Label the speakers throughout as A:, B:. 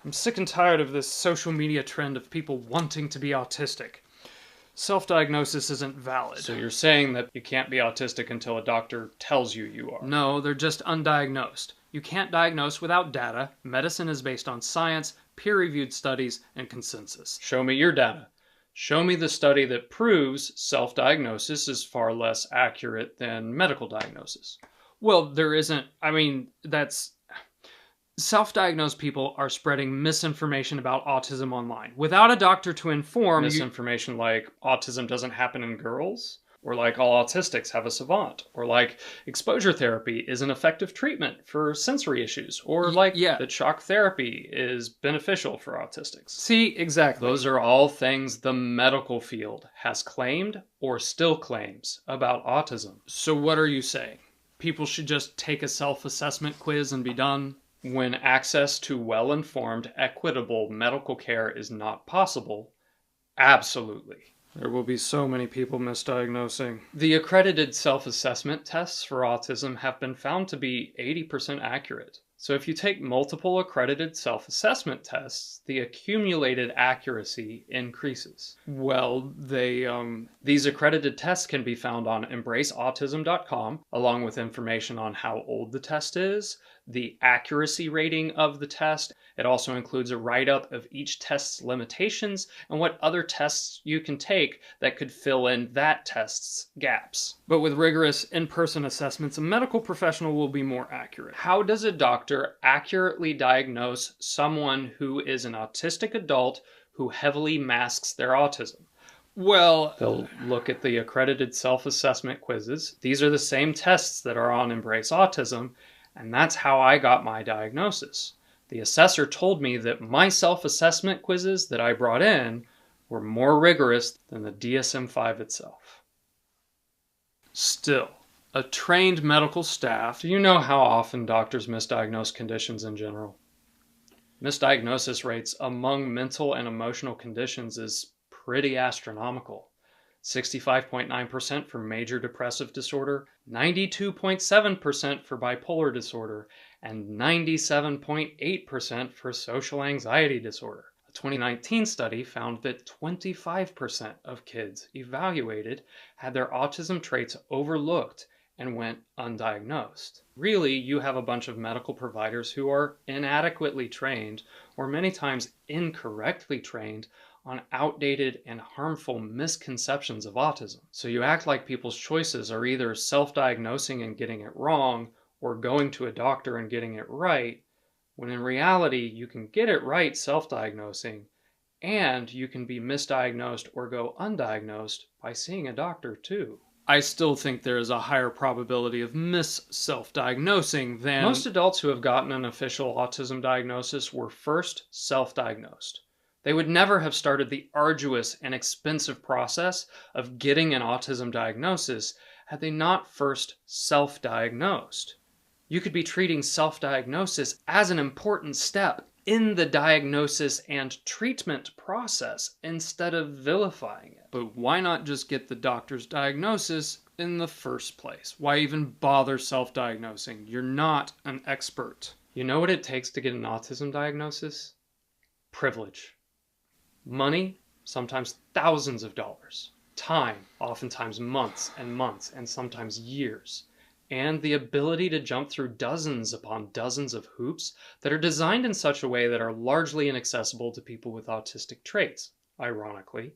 A: I'm sick and tired of this social media trend of people wanting to be autistic. Self-diagnosis isn't valid.
B: So you're saying that you can't be autistic until a doctor tells you you are?
A: No, they're just undiagnosed. You can't diagnose without data. Medicine is based on science, peer-reviewed studies, and consensus.
B: Show me your data. Show me the study that proves self-diagnosis is far less accurate than medical diagnosis.
A: Well, there isn't. Self-diagnosed people are spreading misinformation about autism online without a doctor to inform.
B: Misinformation like autism doesn't happen in girls, or like all autistics have a savant, or like exposure therapy is an effective treatment for sensory issues, or like that shock therapy is beneficial for autistics.
A: See, exactly.
B: Those are all things the medical field has claimed or still claims about autism.
A: So what are you saying? People should just take a self-assessment quiz and be done?
B: When access to well-informed, equitable medical care is not possible, absolutely.
A: There will be so many people misdiagnosing.
B: The accredited self-assessment tests for autism have been found to be 80% accurate. So if you take multiple accredited self-assessment tests, the accumulated accuracy increases.
A: Well,
B: these accredited tests can be found on embraceautism.com, along with information on how old the test is, the accuracy rating of the test. It also includes a write-up of each test's limitations and what other tests you can take that could fill in that test's gaps.
A: But with rigorous in-person assessments, a medical professional will be more accurate.
B: How does a doctor accurately diagnose someone who is an autistic adult who heavily masks their autism?
A: Well,
B: they'll look at the accredited self-assessment quizzes. These are the same tests that are on Embrace Autism, and that's how I got my diagnosis. The assessor told me that my self-assessment quizzes that I brought in were more rigorous than the DSM-5 itself.
A: Still, a trained medical staff...
B: Do you know how often doctors misdiagnose conditions in general? Misdiagnosis rates among mental and emotional conditions is pretty astronomical. 65.9% for major depressive disorder, 92.7% for bipolar disorder, and 97.8% for social anxiety disorder. A 2019 study found that 25% of kids evaluated had their autism traits overlooked and went undiagnosed. Really, you have a bunch of medical providers who are inadequately trained, or many times incorrectly trained, on outdated and harmful misconceptions of autism. So you act like people's choices are either self-diagnosing and getting it wrong, or going to a doctor and getting it right, when in reality you can get it right self-diagnosing, and you can be misdiagnosed or go undiagnosed by seeing a doctor too.
A: I still think there is a higher probability of self-diagnosing than...
B: Most adults who have gotten an official autism diagnosis were first self-diagnosed. They would never have started the arduous and expensive process of getting an autism diagnosis had they not first self-diagnosed. You could be treating self-diagnosis as an important step in the diagnosis and treatment process instead of vilifying it.
A: But why not just get the doctor's diagnosis in the first place? Why even bother self-diagnosing? You're not an expert.
B: You know what it takes to get an autism diagnosis? Privilege. Money, sometimes thousands of dollars. Time, oftentimes months, and sometimes years. And the ability to jump through dozens upon dozens of hoops that are designed in such a way that are largely inaccessible to people with autistic traits, ironically.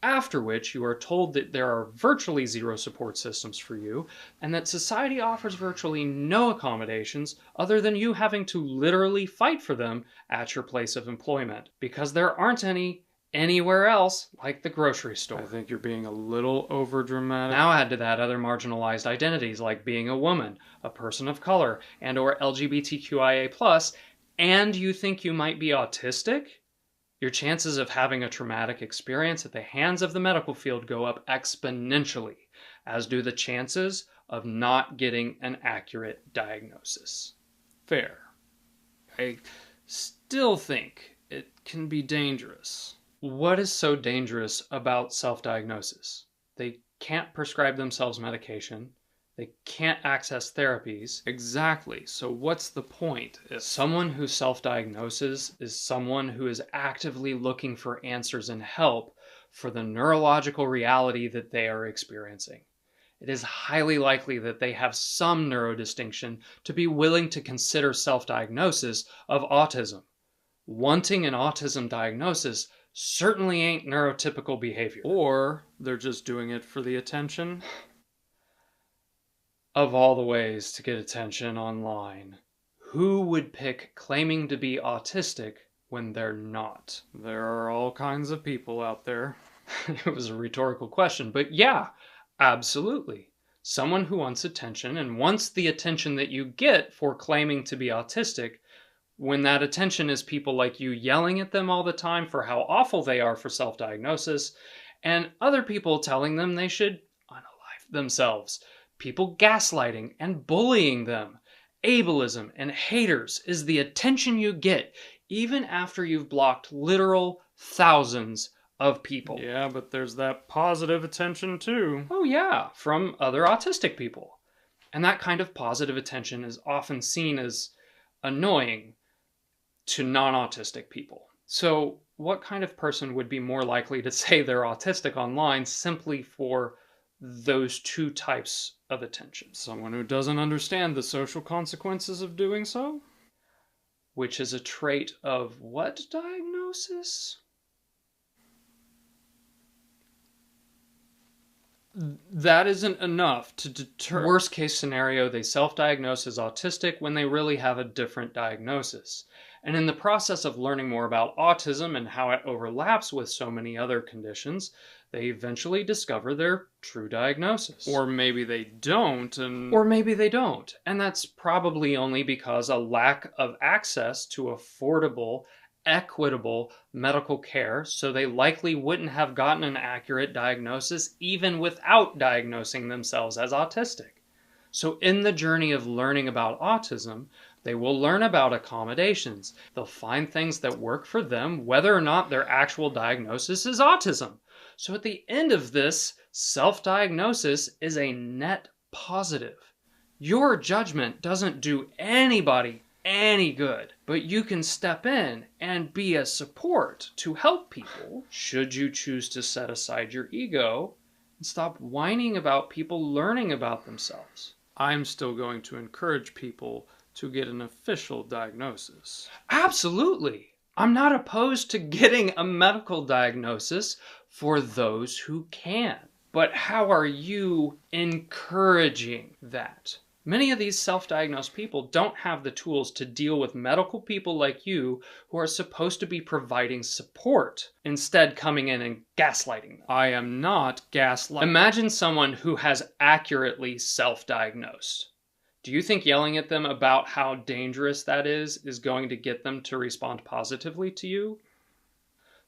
B: After which you are told that there are virtually zero support systems for you, and that society offers virtually no accommodations other than you having to literally fight for them at your place of employment, because there aren't any anywhere else like the grocery store.
A: I think you're being a little overdramatic.
B: Now add to that other marginalized identities like being a woman, a person of color, and or LGBTQIA+, and you think you might be autistic? Your chances of having a traumatic experience at the hands of the medical field go up exponentially, as do the chances of not getting an accurate diagnosis.
A: Fair. I still think it can be dangerous.
B: What is so dangerous about self-diagnosis? They can't prescribe themselves medication. They can't access therapies.
A: Exactly. So what's the point? If
B: Someone who self-diagnoses is someone who is actively looking for answers and help for the neurological reality that they are experiencing. It is highly likely that they have some neurodistinction to be willing to consider self-diagnosis of autism. Wanting an autism diagnosis certainly ain't neurotypical behavior.
A: Or they're just doing it for the attention.
B: Of all the ways to get attention online, who would pick claiming to be autistic when they're not?
A: There are all kinds of people out there.
B: It was a rhetorical question, but yeah, absolutely. Someone who wants attention and wants the attention that you get for claiming to be autistic, when that attention is people like you yelling at them all the time for how awful they are for self-diagnosis, and other people telling them they should unalive themselves. People gaslighting and bullying them. Ableism and haters is the attention you get even after you've blocked literal thousands of people.
A: Yeah, but there's that positive attention too.
B: Oh yeah, from other autistic people. And that kind of positive attention is often seen as annoying to non-autistic people. So what kind of person would be more likely to say they're autistic online simply for those two types of attention?
A: Someone who doesn't understand the social consequences of doing so?
B: Which is a trait of what diagnosis?
A: That isn't enough to deter.
B: Worst case scenario, they self-diagnose as autistic when they really have a different diagnosis. And in the process of learning more about autism and how it overlaps with so many other conditions, they eventually discover their true diagnosis.
A: Or maybe they don't, and...
B: Or maybe they don't. And that's probably only because a lack of access to affordable, equitable medical care, so they likely wouldn't have gotten an accurate diagnosis even without diagnosing themselves as autistic. So in the journey of learning about autism, they will learn about accommodations. They'll find things that work for them, whether or not their actual diagnosis is autism. So at the end of this, self-diagnosis is a net positive. Your judgment doesn't do anybody any good, but you can step in and be a support to help people should you choose to set aside your ego and stop whining about people learning about themselves.
A: I'm still going to encourage people to get an official diagnosis.
B: Absolutely. I'm not opposed to getting a medical diagnosis for those who can. But how are you encouraging that? Many of these self-diagnosed people don't have the tools to deal with medical people like you who are supposed to be providing support, instead coming in and gaslighting them.
A: I am not gaslighting.
B: Imagine someone who has accurately self-diagnosed. Do you think yelling at them about how dangerous that is going to get them to respond positively to you?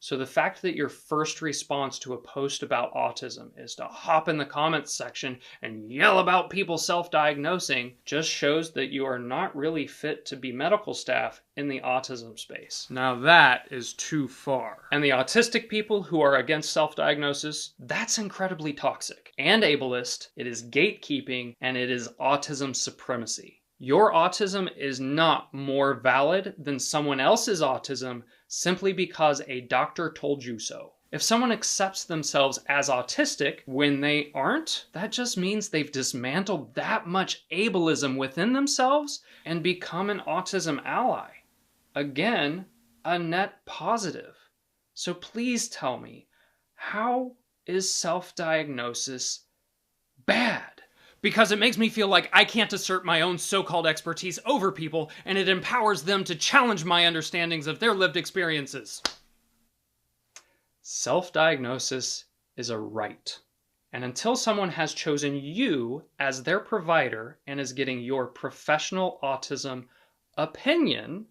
B: So the fact that your first response to a post about autism is to hop in the comments section and yell about people self-diagnosing just shows that you are not really fit to be medical staff in the autism space.
A: Now that is too far.
B: And the autistic people who are against self-diagnosis, that's incredibly toxic and ableist. It is gatekeeping and it is autism supremacy. Your autism is not more valid than someone else's autism simply because a doctor told you so. If someone accepts themselves as autistic when they aren't, that just means they've dismantled that much ableism within themselves and become an autism ally. Again, a net positive. So please tell me, how is self-diagnosis bad?
A: Because it makes me feel like I can't assert my own so-called expertise over people, and it empowers them to challenge my understandings of their lived experiences.
B: Self-diagnosis is a right. And until someone has chosen you as their provider and is getting your professional autism opinion,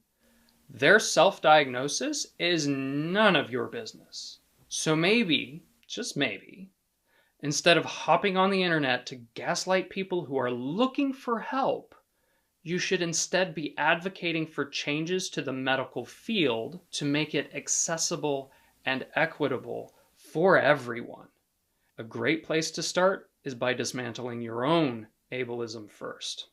B: their self-diagnosis is none of your business. So maybe, just maybe, instead of hopping on the internet to gaslight people who are looking for help, you should instead be advocating for changes to the medical field to make it accessible and equitable for everyone. A great place to start is by dismantling your own ableism first.